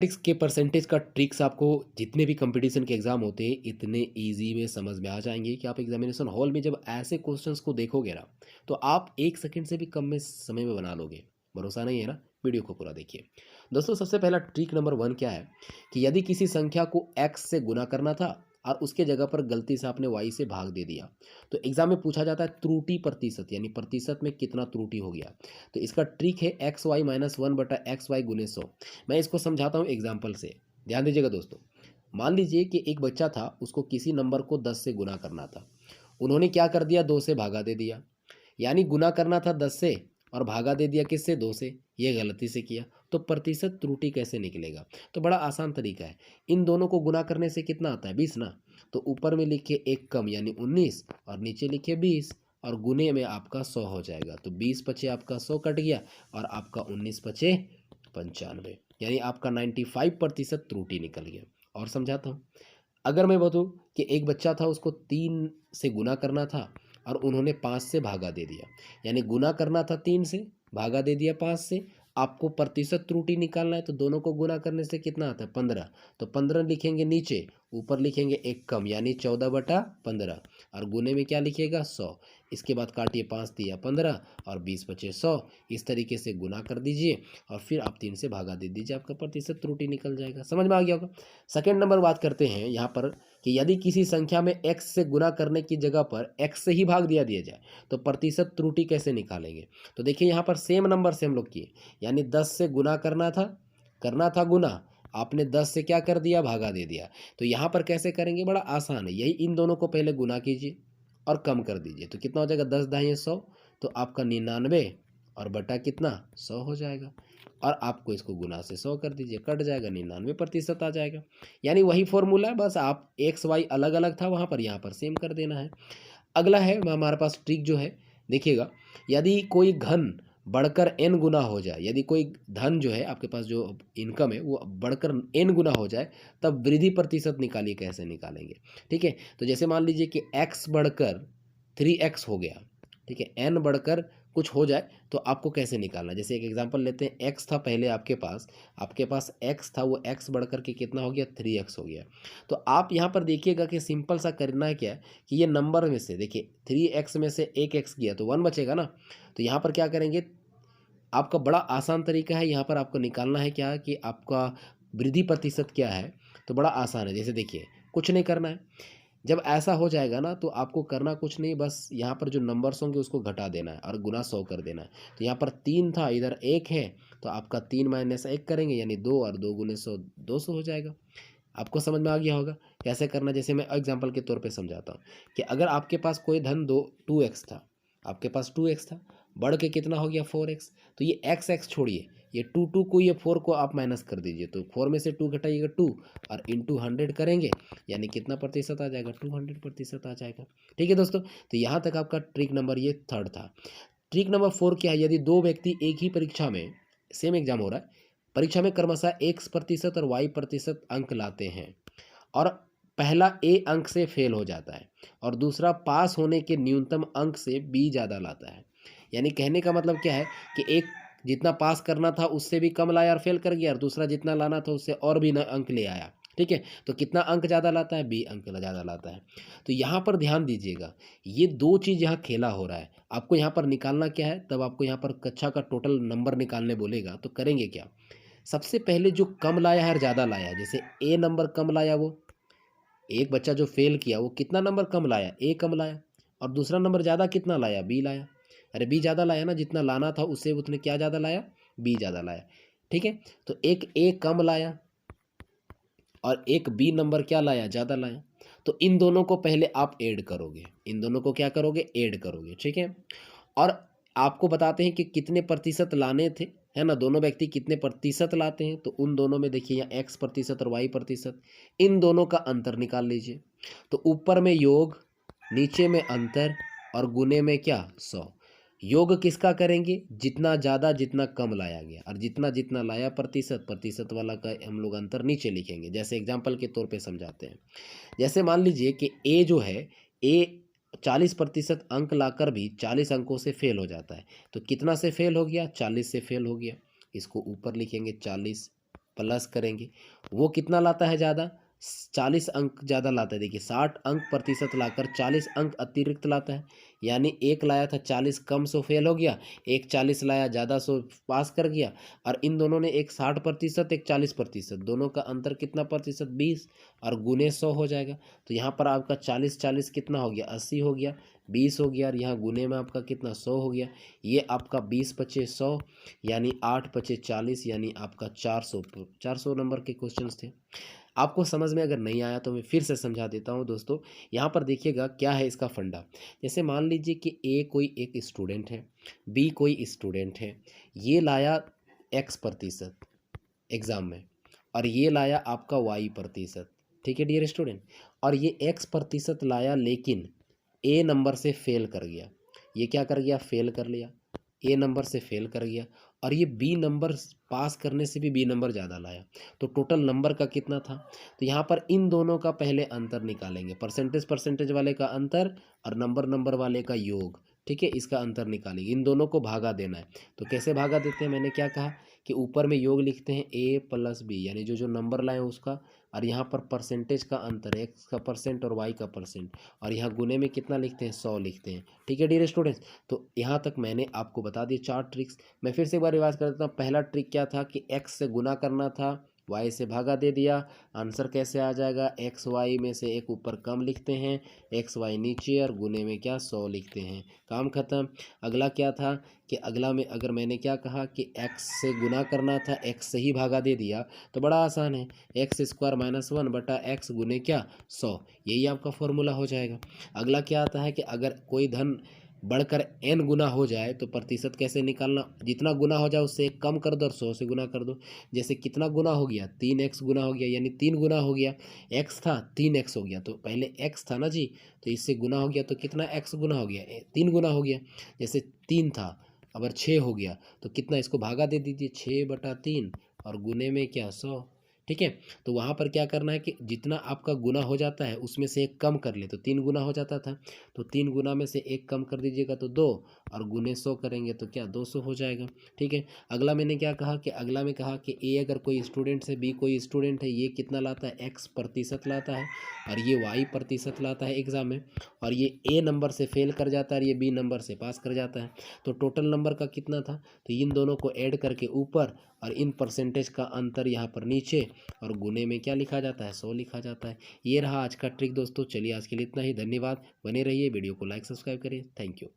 Tricks के percentage का tricks आपको जितने भी कंपटीशन के एग्जाम होते हैं इतने इजी में समझ में आ जाएंगे कि आप एग्जामिनेशन हॉल में जब ऐसे क्वेश्चंस को देखोगे ना तो आप 1 सेकंड से भी कम में समय में बना लोगे। भरोसा नहीं है ना? वीडियो को पूरा देखिए। दोस्तों, सबसे पहला ट्रिक नंबर 1 क्या है कि यदि किसी संख्या को एक्स से गुना करना था और उसके जगह पर गलती से आपने वाई से भाग दे दिया, तो एग्जाम में पूछा जाता है त्रुटि प्रतिशत, यानी प्रतिशत में कितना त्रुटि हो गया। तो इसका ट्रिक है एक्स वाई माइनस 1/xy गुने 100। मैं इसको समझाता हूँ एग्जाम्पल से। ध्यान दीजिएगा दोस्तों। मान लीजिए कि एक बच्चा था, उसको किसी नंबर को 10 से गुना करना था। उन्होंने क्या कर दिया, 2 से भागा दे दिया। यानी गुना करना था 10 से और भागा दे दिया किससे, 2 से। ये गलती से किया। तो प्रतिशत त्रुटि कैसे निकलेगा? तो बड़ा आसान तरीका है। इन दोनों को गुना करने से कितना आता है, 20 ना। तो ऊपर में लिखिए 1 कम यानी 19 और नीचे लिखिए 20 और गुने में आपका 100 हो जाएगा। तो 20 पचे आपका 100 कट गया और आपका 19 पचे 95, यानी आपका 95% त्रुटि निकल गया। और समझाता हूँ। अगर मैं बताऊँ कि एक बच्चा था, उसको 3 से गुना करना था और उन्होंने 5 से भागा दे दिया। यानी गुना करना था 3 से, भागा दे दिया 5 से। आपको प्रतिशत त्रुटि निकालना है तो दोनों को गुना करने से कितना आता है, 15। तो 15 लिखेंगे नीचे, ऊपर लिखेंगे 1 कम यानी 14/15 और गुने में क्या लिखिएगा, 100। इसके बाद काटिए, 5 दिया 15 और 20 बचे 100। इस तरीके से गुना कर दीजिए और फिर आप 3 से भागा दे दीजिए, आपका प्रतिशत त्रुटि निकल जाएगा। समझ में आ गया होगा। सेकेंड नंबर बात करते हैं यहाँ पर कि यदि किसी संख्या में x से गुना करने की जगह पर x से ही भाग दिया जाए तो प्रतिशत त्रुटि कैसे निकालेंगे? तो देखिए यहाँ पर सेम नंबर से हम लोग किए, यानी 10 से गुना करना था गुना, आपने 10 से क्या कर दिया, भागा दे दिया। तो यहाँ पर कैसे करेंगे, बड़ा आसान है। यही इन दोनों को पहले गुना कीजिए और कम कर दीजिए तो कितना हो जाएगा, 10 दाहिए 100। तो आपका 99 और बटा कितना, 100 हो जाएगा। और आपको इसको गुना से 100 कर दीजिए, कट जाएगा, 99% आ जाएगा। यानी वही फॉर्मूला है, बस आप एक्स वाई अलग अलग था वहाँ पर, यहाँ पर सेम कर देना है। अगला है हमारे पास ट्रिक जो है, देखिएगा। यदि कोई घन बढ़कर n गुना हो जाए, यदि कोई धन जो है आपके पास, जो इनकम है वो बढ़कर n गुना हो जाए, तब वृद्धि प्रतिशत निकालिए, कैसे निकालेंगे? ठीक है। तो जैसे मान लीजिए कि x बढ़कर 3x हो गया, ठीक है, n बढ़कर कुछ हो जाए तो आपको कैसे निकालना है? जैसे एक एग्जांपल लेते हैं, x था पहले आपके पास x था, वो x बढ़कर के कितना हो गया, 3x हो गया। तो आप यहाँ पर देखिएगा कि सिंपल सा करना है क्या है कि ये नंबर में से देखिए 3x में से एक x गया तो 1 बचेगा ना। तो यहाँ पर क्या करेंगे, आपका बड़ा आसान तरीका है। यहाँ पर आपको निकालना है क्या कि आपका वृद्धि प्रतिशत क्या है। तो बड़ा आसान है। जैसे देखिए, कुछ नहीं करना है। जब ऐसा हो जाएगा ना तो आपको करना कुछ नहीं, बस यहाँ पर जो नंबर्स होंगे उसको घटा देना है और गुना 100 कर देना है। तो यहाँ पर 3 था, इधर 1 है, तो आपका 3 माइनस 1 करेंगे यानी 2 और 2 गुने 100, 200 हो जाएगा। आपको समझ में आ गया होगा कैसे करना। जैसे मैं एग्जांपल के तौर पे समझाता हूँ कि अगर आपके पास कोई धन 2x था, आपके पास 2x था, बढ़ के कितना हो गया, 4x। तो ये x छोड़िए, ये 2 को, ये 4 को आप माइनस कर दीजिए। तो 4 में से 2 घटाइएगा 2 और इंटू 100 करेंगे यानी कितना प्रतिशत आ जाएगा, 200% आ जाएगा। ठीक है दोस्तों। तो यहाँ तक आपका ट्रिक नंबर ये थर्ड था। ट्रिक नंबर 4 क्या है, यदि दो व्यक्ति एक ही परीक्षा में, सेम एग्जाम हो रहा है, परीक्षा में क्रमशः x% और y% अंक लाते हैं और पहला ए अंक से फेल हो जाता है और दूसरा पास होने के न्यूनतम अंक से बी ज़्यादा लाता है। यानी कहने का मतलब क्या है कि एक जितना पास करना था उससे भी कम लाया और फेल कर गया, और दूसरा जितना लाना था उससे और भी अंक ले आया। ठीक है। तो कितना अंक ज़्यादा लाता है, बी अंक ज़्यादा लाता है। तो यहाँ पर ध्यान दीजिएगा, ये दो चीज़ यहाँ खेला हो रहा है। आपको यहाँ पर निकालना क्या है, तब आपको यहाँ पर कक्षा का टोटल नंबर निकालने बोलेगा तो करेंगे क्या, सबसे पहले जो कम लाया है और ज़्यादा लाया है, जैसे ए नंबर कम लाया, वो एक बच्चा जो फेल किया वो कितना नंबर कम लाया, ए कम लाया, और दूसरा नंबर ज़्यादा कितना लाया, बी लाया। अरे बी ज़्यादा लाया ना, जितना लाना था उससे उतने क्या ज़्यादा लाया, बी ज़्यादा लाया। ठीक है। तो एक ए कम लाया और एक बी नंबर क्या लाया, ज़्यादा लाया। तो इन दोनों को पहले आप ऐड करोगे, इन दोनों को क्या करोगे, ऐड करोगे। ठीक है। और आपको बताते हैं कि कितने प्रतिशत लाने थे, है ना, दोनों व्यक्ति कितने प्रतिशत लाते हैं। तो उन दोनों में देखिए यहाँ x% और y%, इन दोनों का अंतर निकाल लीजिए। तो ऊपर में योग, नीचे में अंतर और गुने में क्या, 100। योग किसका करेंगे, जितना ज़्यादा जितना कम लाया गया, और जितना जितना लाया प्रतिशत, प्रतिशत वाला का हम लोग अंतर नीचे लिखेंगे। जैसे एग्जाम्पल के तौर पे समझाते हैं। जैसे मान लीजिए कि ए जो है, ए 40% अंक लाकर भी 40 अंकों से फेल हो जाता है। तो कितना से फेल हो गया, 40 से फेल हो गया। इसको ऊपर लिखेंगे 40 प्लस करेंगे। वो कितना लाता है ज़्यादा? 40 अंक ज़्यादा लाता है। देखिए 60 अंक प्रतिशत लाकर 40 अंक अतिरिक्त लाता है। यानी एक लाया था 40 कम सो फेल हो गया, एक 40 लाया ज़्यादा सो पास कर गया। और इन दोनों ने एक 60%, एक 40%, दोनों का अंतर कितना प्रतिशत? 20, और गुने 100 हो जाएगा। तो यहाँ पर आपका 40-40 कितना हो गया? 80 हो गया, 20 हो गया, और यहाँ गुने में आपका कितना? 100 हो गया। ये आपका 20 पचे 100, यानी 8 पचे 40, यानी आपका 400। 400 नंबर के क्वेश्चंस थे। आपको समझ में अगर नहीं आया तो मैं फिर से समझा देता हूँ दोस्तों। यहाँ पर देखिएगा क्या है इसका फंडा। जैसे मान लीजिए कि ए कोई एक स्टूडेंट है, बी कोई स्टूडेंट है, ये लाया एक्स प्रतिशत एग्ज़ाम में, और ये लाया आपका वाई प्रतिशत। ठीक है डियर स्टूडेंट, और ये एक्स प्रतिशत लाया, लेकिन ए नंबर से फेल कर गया। ये क्या कर गया? फेल कर लिया, ए नंबर से फेल कर गया। और ये बी नंबर पास करने से भी बी नंबर ज़्यादा लाया। तो टोटल नंबर का कितना था? तो यहाँ पर इन दोनों का पहले अंतर निकालेंगे, परसेंटेज वाले का अंतर और नंबर वाले का योग। ठीक है, इसका अंतर निकालेंगे, इन दोनों को भागा देना है। तो कैसे भागा देते हैं? मैंने क्या कहा कि ऊपर में योग लिखते हैं ए प्लस बी, यानी जो जो नंबर लाए उसका, और यहाँ पर परसेंटेज का अंतर, एक्स का परसेंट और वाई का परसेंट, और यहाँ गुने में कितना लिखते हैं? 100 लिखते हैं। ठीक है डियर स्टूडेंट्स, तो यहाँ तक मैंने आपको बता दिए 4 ट्रिक्स। मैं फिर से एक बार रिवाइज कर देता हूँ। पहला ट्रिक क्या था कि एक्स से गुना करना था, वाई से भागा दे दिया। आंसर कैसे आ जाएगा? एक्स वाई में से एक ऊपर कम लिखते हैं, एक्स वाई नीचे, और गुने में क्या? 100 लिखते हैं। काम खत्म। अगला क्या था कि अगला में अगर मैंने क्या कहा कि एक्स से गुना करना था, एक्स से ही भागा दे दिया, तो बड़ा आसान है, एक्स स्क्वायर माइनस 1 बटा एक्स गुने क्या? 100। यही आपका फॉर्मूला हो जाएगा। अगला क्या आता है कि अगर कोई धन बढ़कर n गुना हो जाए तो प्रतिशत कैसे निकालना? जितना गुना हो जाए उससे एक कम कर दो और 100 से गुना कर दो। जैसे कितना गुना हो गया? 3x गुना हो गया, यानी 3 गुना हो गया। x था 3x हो गया, तो पहले x था ना जी, तो इससे गुना हो गया तो कितना x गुना हो गया? 3 गुना हो गया। जैसे 3 था, अगर 6 हो गया तो कितना? इसको भागा दे दीजिए, 6/3, और गुने में क्या? 100। ठीक है, तो वहाँ पर क्या करना है कि जितना आपका गुना हो जाता है उसमें से एक कम कर ले। तो 3 गुना हो जाता था, तो 3 गुना में से एक कम कर दीजिएगा तो 2, और गुने 100 करेंगे तो क्या? 200 हो जाएगा। ठीक है, अगला मैंने क्या कहा कि अगला में कहा कि ए अगर कोई स्टूडेंट है, बी कोई स्टूडेंट है, ये कितना लाता है? एक्स प्रतिशत लाता है, और ये वाई प्रतिशत लाता है एग्ज़ाम में, और ये ए नंबर से फेल कर जाता है और ये बी नंबर से पास कर जाता है। तो टोटल नंबर का कितना था? तो इन दोनों को ऐड करके ऊपर, और इन परसेंटेज का अंतर यहाँ पर नीचे, और गुने में क्या लिखा जाता है? 100 लिखा जाता है। ये रहा आज का ट्रिक दोस्तों। चलिए आज के लिए इतना ही, धन्यवाद। बने रहिए, वीडियो को लाइक सब्सक्राइब करिए। Thank you.